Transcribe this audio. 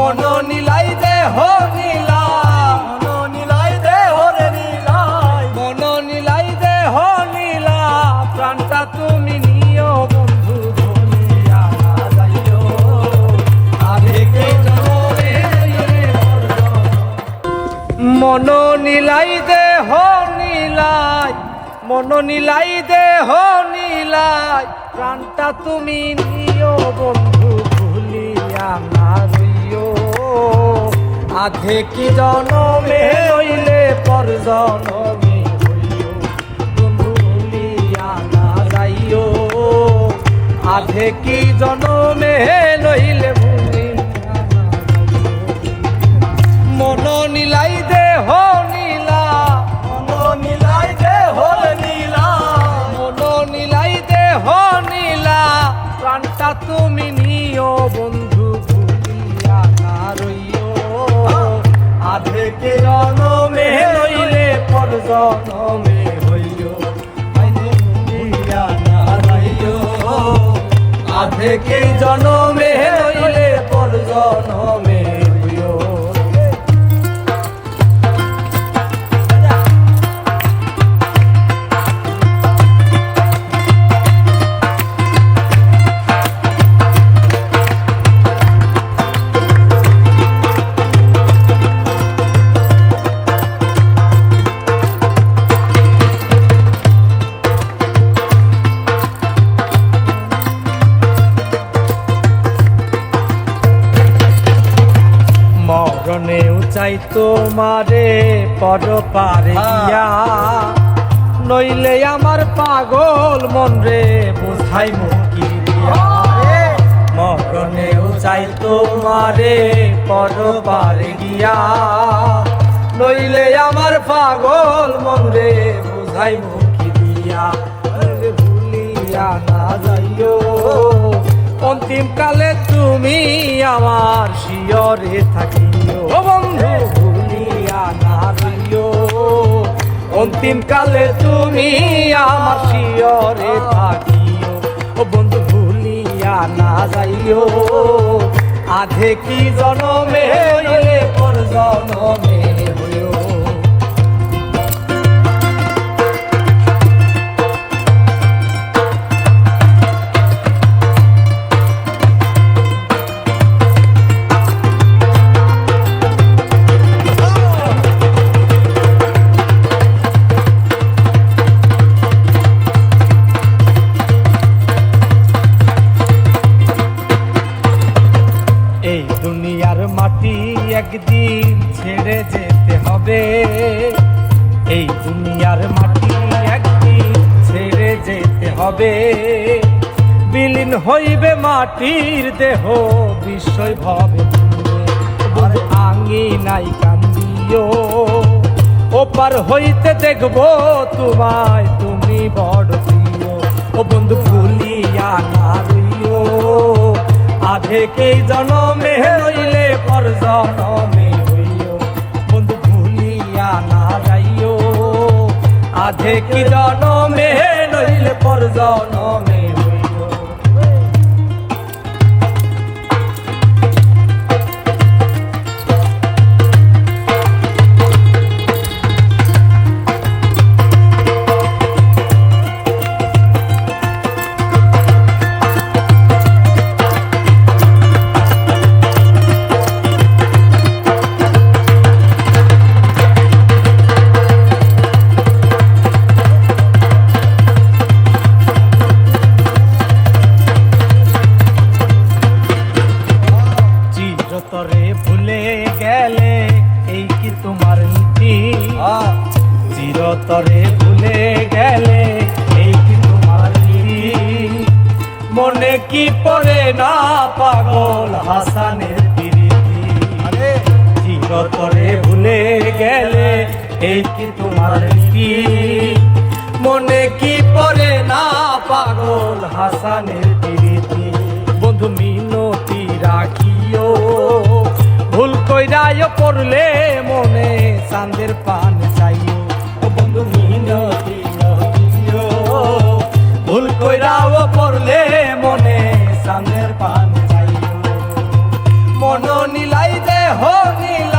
মন নীলাই দেহ নীলাই, মন নীলাই দেহ রে নীলাই, মন নীলাই দেহ নীলা, প্রাণটা তুমি নিও বন্ধু ভুলিয়া না যাইও, আবেগে জনমে মন নীলাই দেহ নীলাই, মন নীলাই দেহ নীলাই, প্রাণটা তুমি নিও বন্ধু ভুলিয়া না যাইও, আধে কি জনমে হইলে পর জনমে হইও বন্ধু ভুলিয়া না যাইও, আধে কি জনমে নইলে ভুলিয়া না যাইও। মন নীলাই দেহ নীলা, মন নীলাই দেহ নীলা, মন নীলাই দেহ নীলা, প্রাণটা তুমি নিও বন্ধু ভুলিয়া না রইও, আধে কে জনমে নইলে পর জনমে হইও ভুলিয়া না যাইও, আধে কে জনমে নইলে পর জনমে হইও। মরণেও চাই তোমারে পর পারে গিয়া, নইলে আমার পাগল মন রে বুঝাই মুকি দিয়া, মরণেও চাই তোমারে পর পারে গিয়া, নইলে আমার পাগল মন রে বুঝাই মুকি দিয়া, ভুলিয়া না যাইও, অন্তিম কালে তুমি আমার শিয়রে থাকিও বন্ধু ভুলিয়া না যাইও, অন্তিম কালে তুমি আমার শিয়রে থাকিও বন্ধু ভুলিয়া না যাইও, আধে কি জনমে হইলে পর জনমে হইও। এই দুনিয়ার মাটি একদিন ছেড়ে যেতে হবে, এই দুনিয়ার মাটি একদিন ছেড়ে যেতে হবে, বিলীন হইবে মাটির দেহ বিস্ময় ভবে, আঙি নাই কান্দিও, ওপার হইতে দেখবো তোমায় তুমি বড় প্রিয়, ও বন্ধু ভুলিয়া না রইও, আধে কে জনমে হইলে পর জনমে হইও বন্ধু ভুলিয়া না যাইও, আধে কি জনমে নইলে পর জনমে হইও। চিরতরে ভুলে গেলে এই কি তোমার নীতি, চিরতরে ভুলে গেলে এই কি তোমার নীতি, মনে কি পড়ে না পাগল হাসানের প্রীতি, চিরতরে ভুলে গেলে এই কি তোমার নীতি, মনে কি পড়ে না পাগল হাসানের প্রীতি, বন্ধু মিনতি রাখিও ভুল কইরায় পড়লে মনে চাঁদের পান চাইও, বন্ধু মিনতি রাখিও ভুল কইরাও পড়লে মনে চাঁদের পান চাইও, মন নীলাই দেহ নীল